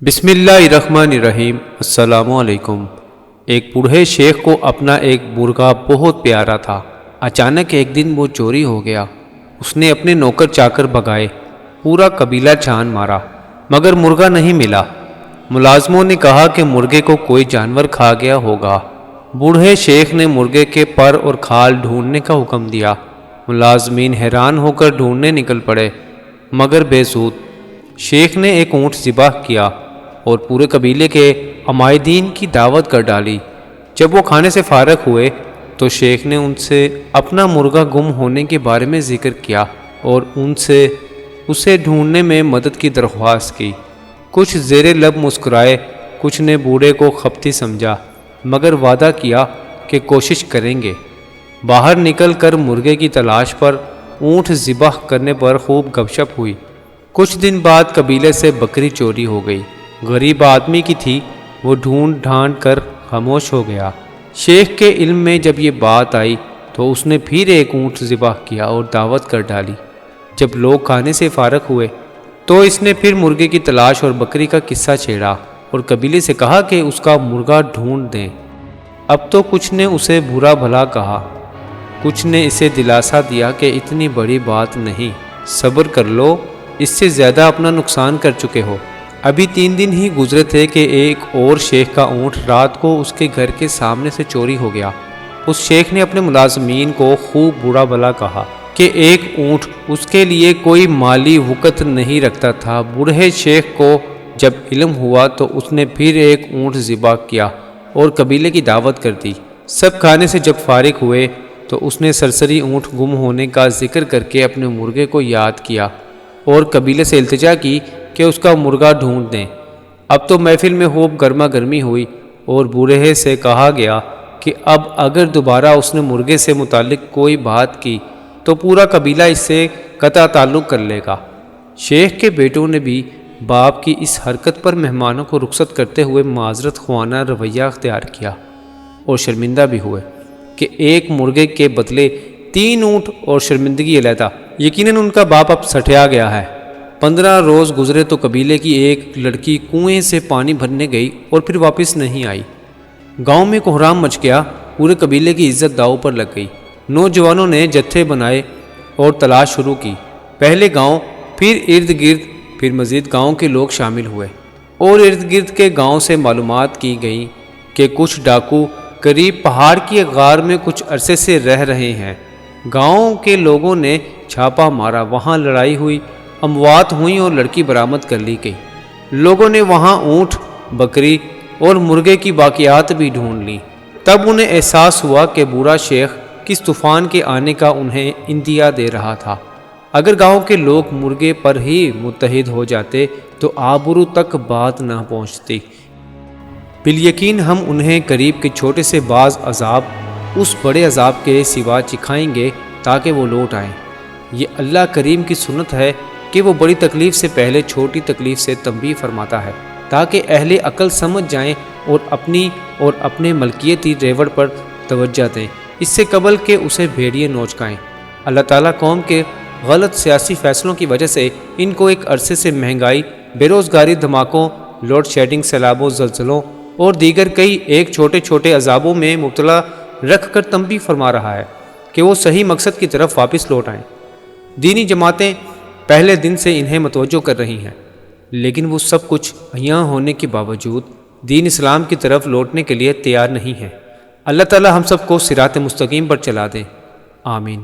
بسم اللہ الرحمن الرحیم۔ السلام علیکم۔ ایک بوڑھے شیخ کو اپنا ایک مرغا بہت پیارا تھا۔ اچانک ایک دن وہ چوری ہو گیا۔ اس نے اپنے نوکر چاکر بھگائے، پورا قبیلہ چھان مارا، مگر مرغا نہیں ملا۔ ملازموں نے کہا کہ مرغے کو کوئی جانور کھا گیا ہوگا۔ بوڑھے شیخ نے مرغے کے پر اور کھال ڈھونڈنے کا حکم دیا۔ ملازمین حیران ہو کر ڈھونڈنے نکل پڑے، مگر بے سود۔ شیخ نے ایک اونٹ ذبح کیا اور پورے قبیلے کے عمائدین کی دعوت کر ڈالی۔ جب وہ کھانے سے فارغ ہوئے تو شیخ نے ان سے اپنا مرغا گم ہونے کے بارے میں ذکر کیا اور ان سے اسے ڈھونڈنے میں مدد کی درخواست کی۔ کچھ زیر لب مسکرائے، کچھ نے بوڑھے کو خپتی سمجھا، مگر وعدہ کیا کہ کوشش کریں گے۔ باہر نکل کر مرغے کی تلاش پر اونٹ ذبح کرنے پر خوب گپ شپ ہوئی۔ کچھ دن بعد قبیلے سے بکری چوری ہو گئی۔ غریب آدمی کی تھی، وہ ڈھونڈ ڈھانڈ کر خاموش ہو گیا۔ شیخ کے علم میں جب یہ بات آئی تو اس نے پھر ایک اونٹ ذبح کیا اور دعوت کر ڈالی۔ جب لوگ کھانے سے فارغ ہوئے تو اس نے پھر مرغے کی تلاش اور بکری کا قصہ چھیڑا اور قبیلے سے کہا کہ اس کا مرغا ڈھونڈ دیں۔ اب تو کچھ نے اسے برا بھلا کہا، کچھ نے اسے دلاسا دیا کہ اتنی بڑی بات نہیں، صبر کر لو، اس سے زیادہ اپنا نقصان کر چکے ہو۔ ابھی 3 دن ہی گزرے تھے کہ ایک اور شیخ کا اونٹ رات کو اس کے گھر کے سامنے سے چوری ہو گیا۔ اس شیخ نے اپنے ملازمین کو خوب برا بھلا کہا کہ ایک اونٹ اس کے لیے کوئی مالی وقت نہیں رکھتا تھا۔ بوڑھے شیخ کو جب علم ہوا تو اس نے پھر ایک اونٹ ذبح کیا اور قبیلے کی دعوت کر دی۔ سب کھانے سے جب فارغ ہوئے تو اس نے سرسری اونٹ گم ہونے کا ذکر کر کے اپنے مرغے کو یاد کیا اور قبیلے سے التجا کی کہ اس کا مرغا ڈھونڈ دیں۔ اب تو محفل میں خوب گرما گرمی ہوئی اور بوڑھے سے کہا گیا کہ اب اگر دوبارہ اس نے مرغے سے متعلق کوئی بات کی تو پورا قبیلہ اس سے قطع تعلق کر لے گا۔ شیخ کے بیٹوں نے بھی باپ کی اس حرکت پر مہمانوں کو رخصت کرتے ہوئے معذرت خوانا رویہ اختیار کیا اور شرمندہ بھی ہوئے کہ ایک مرغے کے بدلے 3 اونٹ اور شرمندگی علیحدہ۔ یقیناً ان کا باپ اب سٹیا گیا ہے۔ 15 روز گزرے تو قبیلے کی ایک لڑکی کنویں سے پانی بھرنے گئی اور پھر واپس نہیں آئی۔ گاؤں میں کوہرام مچ گیا، پورے قبیلے کی عزت داؤ پر لگ گئی۔ نوجوانوں نے جتھے بنائے اور تلاش شروع کی۔ پہلے گاؤں، پھر ارد گرد، پھر مزید گاؤں کے لوگ شامل ہوئے اور ارد گرد کے گاؤں سے معلومات کی گئی کہ کچھ ڈاکو قریب پہاڑ کی غار میں کچھ عرصے سے رہ رہے ہیں۔ گاؤں کے لوگوں نے چھاپا مارا، وہاں لڑائی ہوئی، اموات ہوئیں اور لڑکی برآمد کر لی گئی۔ لوگوں نے وہاں اونٹ، بکری اور مرغے کی باقیات بھی ڈھونڈ لیں۔ تب انہیں احساس ہوا کہ بوڑھا شیخ کس طوفان کے آنے کا انہیں اندیا دے رہا تھا۔ اگر گاؤں کے لوگ مرغے پر ہی متحد ہو جاتے تو آبرو تک بات نہ پہنچتی۔ بالیقین ہم انہیں قریب کے چھوٹے سے بعض عذاب اس بڑے عذاب کے سوا چکھائیں گے تاکہ وہ لوٹ آئیں۔ یہ اللہ کریم کی سنت ہے کہ وہ بڑی تکلیف سے پہلے چھوٹی تکلیف سے تنبیہ فرماتا ہے تاکہ اہل عقل سمجھ جائیں اور اپنی اور اپنے ملکیتی ریوڑ پر توجہ دیں، اس سے قبل کہ اسے بھیڑیے نوچکائیں۔ اللہ تعالیٰ قوم کے غلط سیاسی فیصلوں کی وجہ سے ان کو ایک عرصے سے مہنگائی، بے روزگاری، دھماکوں، لوڈ شیڈنگ، سیلابوں، زلزلوں اور دیگر کئی ایک چھوٹے چھوٹے عذابوں میں مبتلا رکھ کر تنبیہ فرما رہا ہے کہ وہ صحیح مقصد کی طرف واپس لوٹ آئیں۔ دینی جماعتیں پہلے دن سے انہیں متوجہ کر رہی ہیں، لیکن وہ سب کچھ عیاں ہونے کے باوجود دین اسلام کی طرف لوٹنے کے لیے تیار نہیں ہیں۔ اللہ تعالی ہم سب کو صراط مستقیم پر چلا دیں، آمین۔